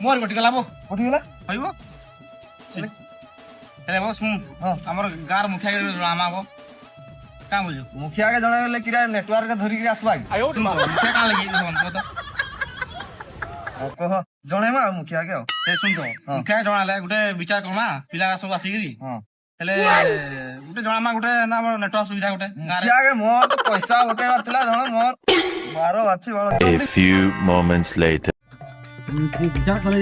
ମୋର କଟିଗଲା ବୋ କଟିଗଲା କହିବ ହେଲେ ବୋ ଶୁଣ ଆମର ଗାଁର ମୁଖିଆ ଆମା ବୋ କାଁ ବୁଝୁ ମୁଖିଆ କେ ଜଣାଇଲେ କିରା ନେଟୱାର୍କ ଧରିକି আসবা ମୁଖିଆ କାଁ ଲାଗି ତ କହ ଜଣେଇମା ମୁଖିଆ କେ ଏ ଶୁଣ ତ ମୁଖିଆ ଜଣାଲେ ଗୋଟେ ବିଚାର କରମା ପିଲା ସବୁ ଆସିକିରି ହେଲେ ଗୋଟେ ଜଣାମା ଗୋଟେ ଆମର ନେଟୱାର୍କ ସୁବିଧା ଗୋଟେ ଗାଁରେ ମୁଖିଆ କେ ମୋର ତ ପଇସା ଉଠେଇବାର ଥିଲା ଜଣ ମୋର ବାର ଅଛି ବଳ A few moments later. ବିଚାର କଲେ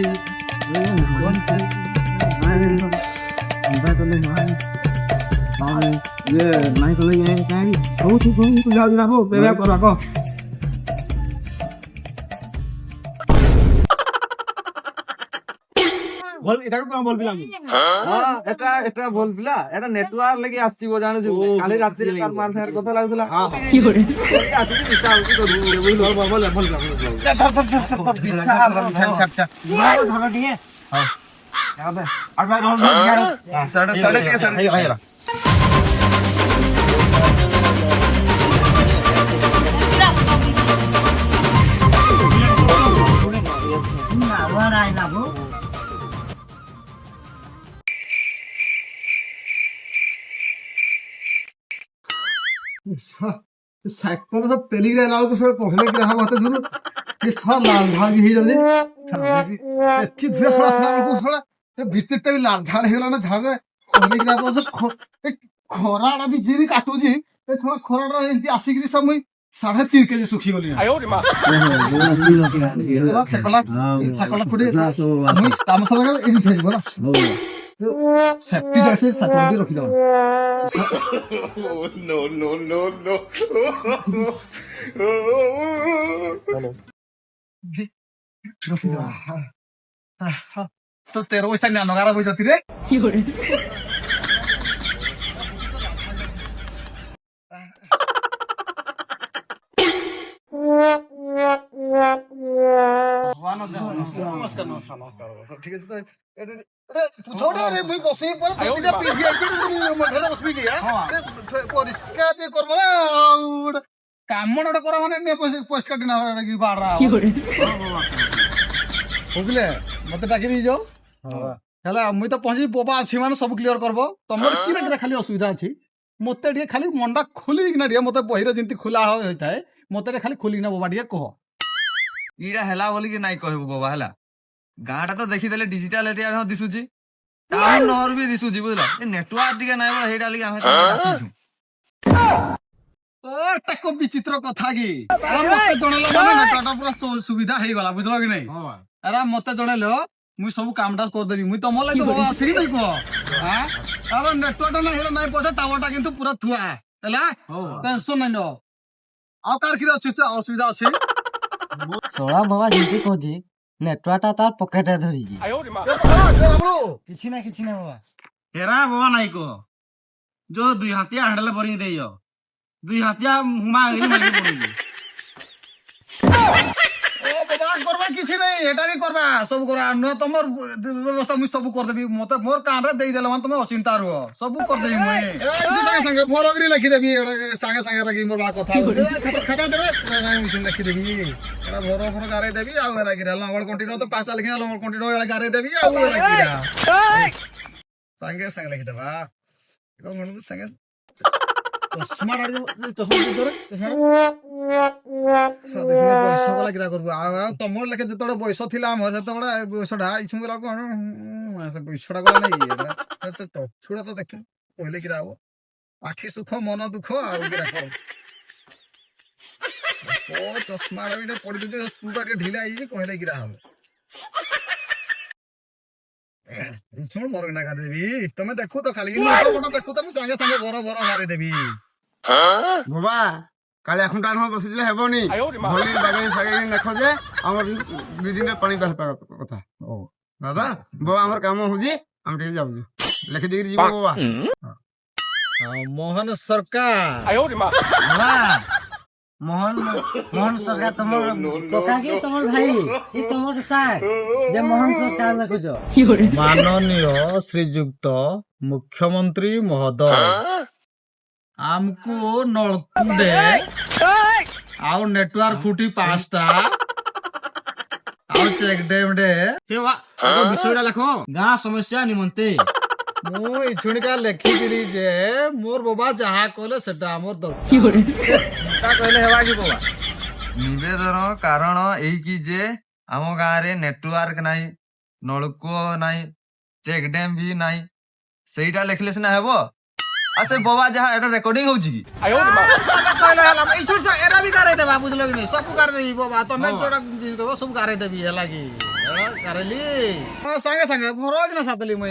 ନାଇଁ କଲେ କହୁଛୁ ଯାଉଛି ନା ବେବେ କର କହ এটাকে কম বলবি আমি এটা এটা বল পিলা এটা নেটওয়ার্ক লাগি আসছিব জানুଛୁ কালি রাত্রি তার মান ফের কথা লাগুলা কি করে আসি নিশা কি করবি বুঝল বল বল বল ধরো দিয়ে হ্যাঁ যাবে আর ভাই রহমান সাড়ে সাড়ে কে সাড়ে ভাইরা না ওরাই না গো साइकिल सब पेली रे लाल को सब पहले के हम आते दूर ये सब लाल झाड़ भी ही जल्दी कि धुआ थोड़ा सा को थोड़ा ये भीतर तक लाल झाड़ हे ना झाड़ पहले के आप सब खराड़ा भी जीरी काटू जी ए थोड़ा खराड़ा एंती आसी के सब मुई 3.5 केजी सुखी गली साइकिल थोड़ी मुई काम सब इन थे बोला सेफ्टी जैसे साइकिल भी रखी दो তো 13 পয়সা না 11 পয়সা তিরে কি করে নমস্কার নমস্কার ঠিক আছে ছোট রে মুই বসি পরে দুইটা পিস দিয়ে মধ্যে বসবি কি পরিষ্কার তে করব না কামড়টা করা মানে নে পরিষ্কার না কি বাড়া কি করে বুঝলে মতে ডাকি দি যাও হেলা মুই তো পৌঁছি বোবা আছে মানে সব ক্লিয়ার করব তোমার কি না খালি অসুবিধা আছে মতে ଟିକେ খালি মন্ডা খুলি না রে মতে বহিরে যেমতি খোলা হইতায় মতে খালি খুলি না বোবা ଟିକେ কহ ଇଟା ହେଲା ବୋଲିକି ନାଇଁ କହିବୁ ବାବା ହେଲା ଗାଁଟା ତ ଦେଖିଦେଲେ ଡିଜିଟାଲ ଏରିଆ ଦିଶୁଛି ଟାଉନ ନହର ବି ଦିଶୁଛି ବୁଝିଲ ଏ ନେଟୱାର୍କ ଟିକେ ନାଇଁ ବୋଲେ ହେଇଟା ଲାଗି ଆମେ ଡାକିଛୁ এটা খুব বিচিত্র কথা কি মতে জଣାইল মানে নেটওয়ার্কটা পুরা সুবিধা ହେଇଗଲା বুঝলো কি নাই আরে মতে জଣାইল মুই সব কামটা করদেবি মুই তোমার লাগি বাবা আসি নাই কো হ্যাঁ আরে নেটওয়ার্কটা না হেলে নাই পয়সা টাওয়ারটা কিন্তু পুরা থুয়া হেলা টেনশন নাই নো ଆଉ କାହାର କି ଅଛି ଅସୁବିଧା ଅଛି সোড়া বাবা যেতে কହୁଛି নেটওয়ার্কটা তার পকেটে ধরিছি কিছু না বাবা হেরা বাবা নাই কো जो दुई हाथिया हंडले भरी देयो दुई हाथिया हुमा गई मारी पड़ी ও বাবা করবা কিছু নাই এটা भी করবা सब करा न तमर व्यवस्था मुई सब कर देबी मते मोर कान रे देई देला तमे अचिंता रहो सब कर देबी मुई संगे संगे फोरगरी लिखि देबी संगे संगे रखी मोर बा कथा खाता देबे मुई लिखि देबी एरा भरो गारे देबी आ एरा गिरा लंगड़ कंटिन्यू तो पांचटा लिखि लंगड़ कंटिन्यू एरा गारे देबी आ एरा गिरा संगे संगे लिखि देबा को मन संगे चश्मा डाल चश्मा दे चश्मा देखिले पैसा वाला गिरा करबो आ तमर लेके जतडे पैसा थिला हम जतडे पैसाडा इछु गला कोन पैसाडा गला नै तो छुड़ा तो देख पहले गिरा हो आखी सुख मन दुख आ गिरा कर ओ चश्मा रे पड़ी दे स्कूल के ढीला आई पहले गिरा हो छोड़ मोर ना कर देबी तमे देखो तो खाली मोटो देखो तो संगे संगे बरो बरो मारी देबी বাবা কালি এখন টান বসে দিলে হেবনি ভলি বাগাই সাগাই দেখো যে আমার দুই দিনের পানি দরকার কথা ও দাদা বাবা আমার কাম হউজি আমি টিকে যাবো লিখে দিয়ে দিব বাবা মোহন সরকার বাবা মোহন সরকার তোমার কাকা কি তোমার ভাই এই তোমার স্যার যে মোহন সরকার লেখুছ মাননীয় শ্রীযুক্ত মুখ্যমন্ত্রী মহোদয় আমকু নলকুডে আউ নেটওয়ার্ক ফুটি 5টা আউ চেক ড্যাম রে হে বাবা বিষয়টা লেখো গাঁ সমস্যা নিমন্তে ମୁଁ ଇଛୁଣିକା ଲେଖିଥିଲି ଯେ ମୋର ବାବା ଯାହା କଲେ ସେଟା ଆମର ଦରକାର ତା କହିଲେ ହେବା କି ବାବା ନିବେଦନ କାରଣ ଏଇକି ଯେ ଆମ ଗାଁରେ ନେଟୱାର୍କ ନାହିଁ, ନଳକୂଅ ନାହିଁ, ଚେକ୍ ଡ୍ୟାମ୍ ବି ନାହିଁ। ସେଇଟା ଲେଖିଲେ ସିନା ହେବ। ଆଉ ସେ ବାବା ଯାହା ଏଟା ରେକର୍ଡିଂ ହଉଛି କି? କହିଲେ ହେଲା ଇଛୁଣି ଏରା ବି ଗାରେଇ ଦେବା ବୁଝିଲ କି ନାଇଁ ସବୁ ଗାରେଇ ଦେବି ବାବା ତମେ ଯୋଉଟା କହିବ ସବୁ ଗାରେଇ ଦେବି ହେଲା କି ଗାରେଇଲି ସାଙ୍ଗେ ସାଙ୍ଗେ ଭର କିନା ସାଥଲି ମୁଇଁ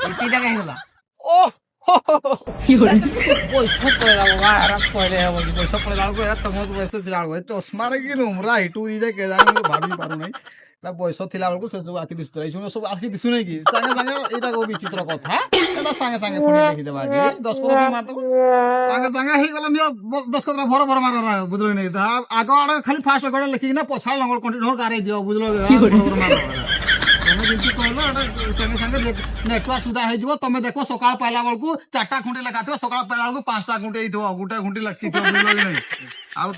ଏତିଟା କାହିଁ ହେଲା ଓ ପଇସା ପଳେଇଲା ବାବା ଏରା କହିଲେ ହେବ କି ପଇସା ପଳେଇଲା ବେଳକୁ ଏରା ତମର ପଇସା ଥିଲା ବେଳକୁ ଚଷମାରେ କି ରୁମରା ଇଟୁ ଇରେ କେଜାଣି ମୁଁ ଭାବି ପାରୁନାହିଁ ତା ପଇସା ଥିଲା ବେଳକୁ ସେ ସବୁ ଆଖି ଦିଶୁଥିଲା ଏଇ ସବୁ ଆଖି ଦିଶୁନାହିଁ କି ସାଙ୍ଗେ ସାଙ୍ଗେ ଏଇଟା କୋଉ ବିଚିତ୍ର କଥା ଏଟା ସାଙ୍ଗେ ସାଙ୍ଗେ ପୁଣି ଲେଖିଦେବା କି 10 କୋଟି ମାରିଦେବ ସାଙ୍ଗେ ସାଙ୍ଗେ ହେଇଗଲା ନିଅ 10 କୋଟି ଭର ଭର ମାର ବୁଝିଲ କି ନାଇଁ ଆଗ ଆଡେ ଖାଲି ଫାଷ୍ଟ ଗଡେ ଲେଖିକିନା ପଛା ଲଙ୍ଗଳ କଣ୍ଟିନ୍ୟୁ ଗାରେଇ ଦିଅ ବୁଝିଲ ତମେ ଯେମିତି କହିଲ ଏଟା ସାଙ୍ଗେ ସାଙ୍ଗେ ନେଟୱାର୍କ ସୁବିଧା ହେଇଯିବ ତମେ ଦେଖ ସକାଳ ପାଇଲା ବେଳକୁ 4ଟା ଖୁଣ୍ଟି ଲେଖାଥିବ ସକାଳ ପାଇଲା ବେଳକୁ 5ଟା ଖୁଣ୍ଟି ହେଇଥିବ ଗୋଟେ ଖୁଣ୍ଟି ଲେଖିଥିବ ବୁଝିଲ କି ନାଇଁ ଆଉ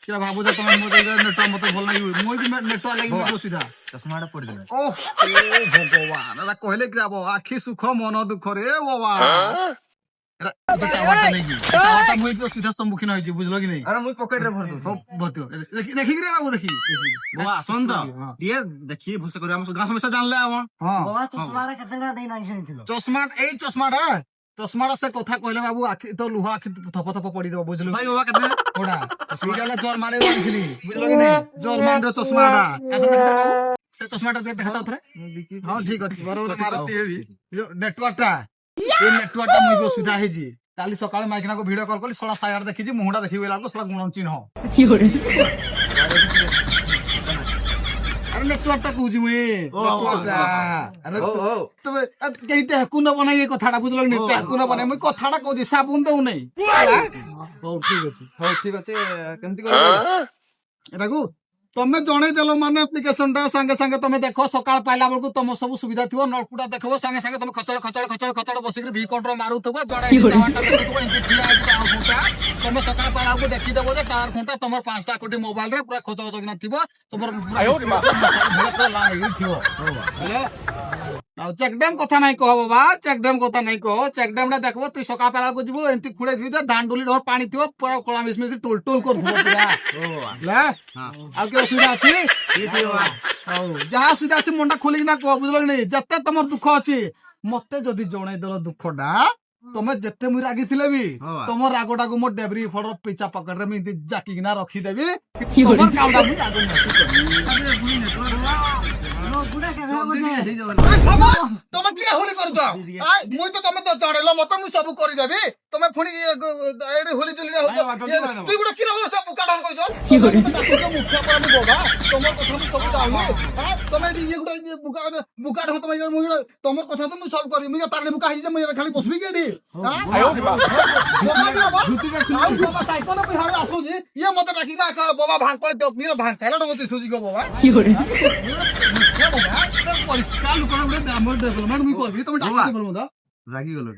କିରା ଭାବୁଛ ତମେ ମତେ ନେଟୱାର୍କ ମତେ ଭଲ ଲାଗିବ ମୁଁ ବି ନେଟୱାର୍କ ଲାଗିବ ସିଧା ଚଷମାଟା ପଡିଦେଲା। ଓହ ଭଗବାନ ଏଟା କହିଲେ କିରା ଆଖି ସୁଖ ମନ ଦୁଃଖ ରେ ବାବା ଟାୱାରଟା ନେଇକି ଟାୱାରଟା ମୁଁ ଏଇଠି ସିଧା ସମ୍ମୁଖୀନ ହେଇଛି ବୁଝିଲ କି ନାଇଁ ଆରେ ମୁଁ ପକେଟରେ ଭରି ଦଉଛି। ଭର୍ତ୍ତି ଦେଖିକିରି ବାବୁ ଦେଖି ବାବା ଆସନ୍ତୁ ଟିକେ ଦେଖି ଭଲସେ କରିବା ଆମ ଗାଁ ସମସ୍ୟା ଜାଣିଲେ ଆପଣ ହଁ ବାବା ଚଷମାରେ କେତେ ଟଙ୍କା ଦେଇ ନାହିଁ କିଣିଥିଲ ଚଷମା ଏଇ ଚଷମାଟା ସେ କଥା କହିଲେ ବାବୁ ଆଖି ତ ଲୁହ ଆଖି ଥପ ଥପ ପଡିଦବ ବୁଝିଲ ଭାଇ ବାବା କେତେ କୋଉଟା ସେଇଟା ହେଲା ଜର୍ମାନରୁ ଆଣିଥିଲି ବୁଝିଲ କି ନାଇଁ ଜର୍ମାନର ଚଷମାଟା ସେ ଚଷମାଟା ଟିକେ ଦେଖାତା ଥରେ ହଁ ଠିକ ଅଛି ବରାବର ମାରତି ହେବି ନେଟୱାର୍କଟା এই নেটওয়ার্কটা মুই অসুবিধা হয়েছি কালি সকালে মাইকিনাকে ভিডিও কল কলি সলা সাইড দেখিছি মুহটা দেখি গেলা সলা গুণ চিহ্ন আরে নেটওয়ার্কটা কହୁছি মুই নেটওয়ার্কটা আরে তবে কেইতে হাকু না বনাই এই কথাটা বুঝল নি হাকু না বনাই মুই কথাটা কହୁছি সাবুন দেউ নাই হও ঠিক আছে କେମିତି କରିବ? এটাকু ତମେ ଜଣେଇ ଦେଲ ମାନେ ଆପ୍ଲିକେସନ ଟା ସାଙ୍ଗେ ସାଙ୍ଗେ ତମେ ଦେଖ ସକାଳ ପାଇଲା ବେଳକୁ ତମ ସବୁ ସୁବିଧା ଥିବ ନଳକୁଟା ଦେଖିବ ସାଙ୍ଗେ ସାଙ୍ଗେ ତମେ ଖଚଳ ଖଚଳ ଖଚଳ ଖଚଳ ବସିକି ଭି କଣ୍ଟ୍ରୋଲ ମାରୁଥିବ ଜଣେ ତମେ ସକାଳ ପାଇଲା ବେଳକୁ ଦେଖିଦେବ ଯେ ଟାୱାର ଖୁଣ୍ଟା ତମର 5ଟା କୋଟି ମୋବାଇଲ ରେ ପୁରା ଖଚ ଖଚ କିନା ଥିବ ତମର ଥିବ ଆଉ ଚେକ୍ ଡ୍ୟାମ୍ କଥା ନାଇଁ କହ ବାବା ଚେକ୍ ଡ୍ୟାମ୍ କଥା ନାଇଁ କହ ଚେକ୍ ଡ୍ୟାମ୍ ଟା ଦେଖିବ ତୁଇ ସକାଳ ପାଇଲା ବେଳକୁ ଯିବୁ ଏମିତି ଖୁଡେଇ ଥିବ ଧାନ ଡୁଲି ପାଣି ଥିବ ପୁରା କଳା ମିଶମିଶି ଟୋଲ ଟୋଲ କରୁଥିବ ପୁରା ଆଉ କି ଅସୁବିଧା ଅଛି ହଉ ଯାହା ଅସୁବିଧା ଅଛି ମନଟା ଖୋଲିକିନା କହ ବୁଝିଲ କି ନାଇଁ ଯେତେ ତମର ଦୁଃଖ ଅଛି ମତେ ଯଦି ଜଣେଇଦେଲ ଦୁଃଖଟା ତମେ ଯେତେ ମୁଇଁ ରାଗିଥିଲେ ବି ତମ ରାଗଟାକୁ ମୋ ଡେବରି ଫଳ ପିଚା ପକେଟରେ ମୁଁ ଏମିତି ଜାକିକିନା ରଖିଦେବି ତମର କାମଟା ମୁଇଁ ଆଗ ତମେ କିଏ ହୋଲି କରୁଛ ମୁଇଁ ତ ତମେ ତ ଜଣେଇଲ ମତେ ମୁଁ ସବୁ କରିଦେବି ତମେ ପୁଣି ଏଠି ହୋଲି ଚୁଲି ତୁଇ ଗୋଟେ କିରେ ବୁକା ଢଙ୍ଗ କହିଛ ମୁଖିଆ ପରା ମୁଁ ବାବା ତମର କଥା ମୁଁ ସବୁ ଜାଣିଲି ତମେ ଏଠି ଇଏ ଗୋଟେ ବୁକା ଢଙ୍ଗ ତମେ ତମର କଥା ତ ମୁଁ ସବୁ କରିବି ମୁଁ ତାର ବୁକା ହେଇଛି ମୁଁ ଖାଲି ବସିବି କି ଏଠି ସାଇକେଲ ଆସୁଛି ଇଏ ମତେ ଡାକିନା ବାବା ଭାଙ୍ଗ ଭାଙ୍ଗ ଢଙ୍ଗ ଦିଶୁଛି ଗୋ ବାବା ପରିଷ୍କାର ଲୋକ ଗୋଟେ ଆମର ଡେଭଲପମେଣ୍ଟ ମୁଁ କରିବି ତମେ ଡାକିଦେବ ରାଗିଗଲ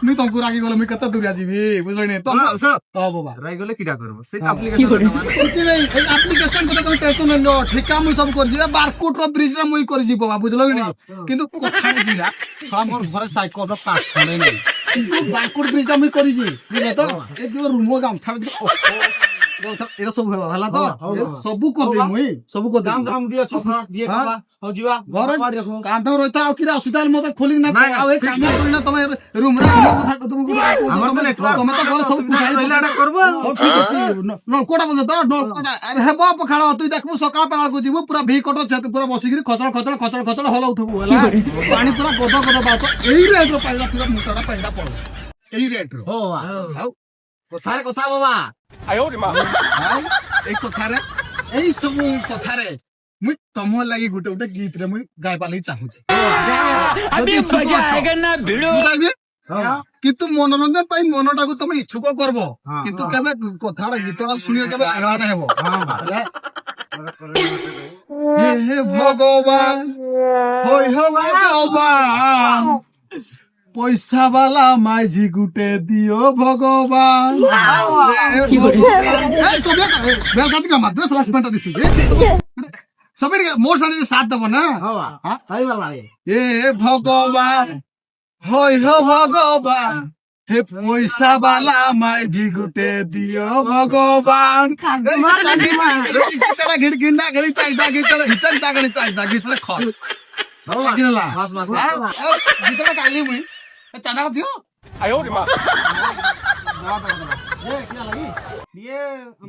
ମୁଇଁ ତମକୁ ରାଗିଗଲେ ମୁଇଁ କେତେ ଦୂରିଆ ଯିବି ବୁଝିଲନି ବାବା ରାଗିଗଲେ କିଟା କରିବ ସେ ଆପ୍ଲିକେସନ କିଛି ନାଇଁ ଏଇ ଆପ୍ଲିକେସନ କଥା ତମେ ଟେନସନ ନିଅ ଠିକା ମୁଇଁ ସବୁ କରିଛି ବାରକୋଟ ର ବ୍ରିଜ ରେ ମୁଇଁ କରିଛି ବାବା ବୁଝିଲ କି ନାଇଁ କିନ୍ତୁ କଥା ବୁଝିଲା ଆମର ଘରେ ସାଇକେଲ ର ପାସ୍ ଖଣ୍ଡେ ନାଇଁ କିନ୍ତୁ ବାରକୋଟ ବ୍ରିଜ ଟା ମୁଇଁ କରିଛି ବୁଝିଲେ ତ ଏ ଯୋଉ ରୁମ ଗାମଛା এটা সব হলা তো সবু করদি মুই সবু করদি দাম দিয়ে চশমা দিয়ে খাবা হও জিবা ঘরে কান্ধ রইতা আর কিরা অসুবিধা মতে খোলি না আর এই কাম করি না তুমি রুম রে কথা তুমি আমার তো নেটওয়ার্ক তুমি তো ঘরে সব কুটাই এটা করব ঠিক আছে নলকোটা বলে তো নলকোটা আরে হেব পখাড় তুই দেখবো সকাল বেলা কো ଯିବୁ পুরা ভি কট পুরা বসিকি খচল খচল খচল খচল হলাউথবু হেলা পানি পুরা গদ গদ বাত এই রেট র পাইলা পুরা মুটাটা পাইলা পড় এই রেট র হো আও কথারে কথা বাবা এই কথারে এই সব কথারে মুই তোমার লাগি গোটে গোটে গীত রে মুই গাইবা লাগি চাহুছি কিন্তু মনোরঞ্জন পাই মনটাকে তুমি ইচ্ছুক করব কিন্তু কেবে কথাটা গীতটা শুনিয়ে কেবে এড়া না হব হে ভগবান হই ভগবান পয়সা বালা মাঝি গুটে দিও ভগবান সবাই মোর সাথে সাথ দেবো না এ ভগবান হয় ভগবান হে পয়সা বালা মাঝি গুটে দিও ভগবান ঘিড়কি না ঘিড়ি চাইদা গিটড়া হিচক দাগড়ি চাইদা গিটড়া খল গিলা গিটড়া কালি মুই চাঁদা দিও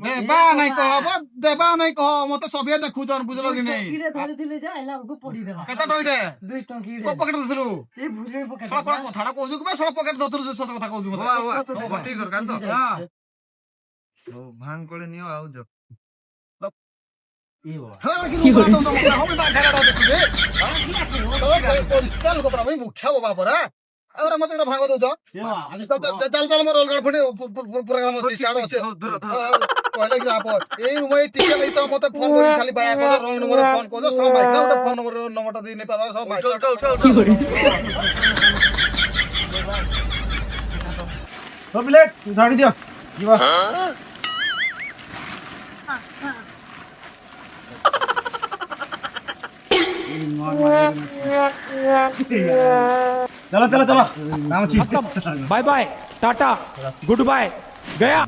দেবা নাই কহ দেবা নাই কহ মতে সবে দেখুছন বুঝল কি নাই কেতা টইতে কো পকেট দিছলু সড়ক কথাটা কইছু কি সড়ক পকেট ধরছলু সত কথা কইছু মতে বটি দরকার তো ভাঙ করে নিও আউ যাও পরিষ্কার লোক আমি মুখ্য বাবা পরা আর মতে ভাগ দউছ চাল চাল মোর অলগাড় ফুটে প্রোগ্রাম আছে কইলে কি আপত এই রুমে টিকে লই তো মতে ফোন করি খালি ভাই কত রং নম্বরে ফোন করছ সব বাইক না ওটা ফোন নম্বরটা দিই নে পারা সব বাইক কি করে ও বিলে ঝাড়ি দিও ଯିବା चलो चलो चलो bye bye tata good bye गया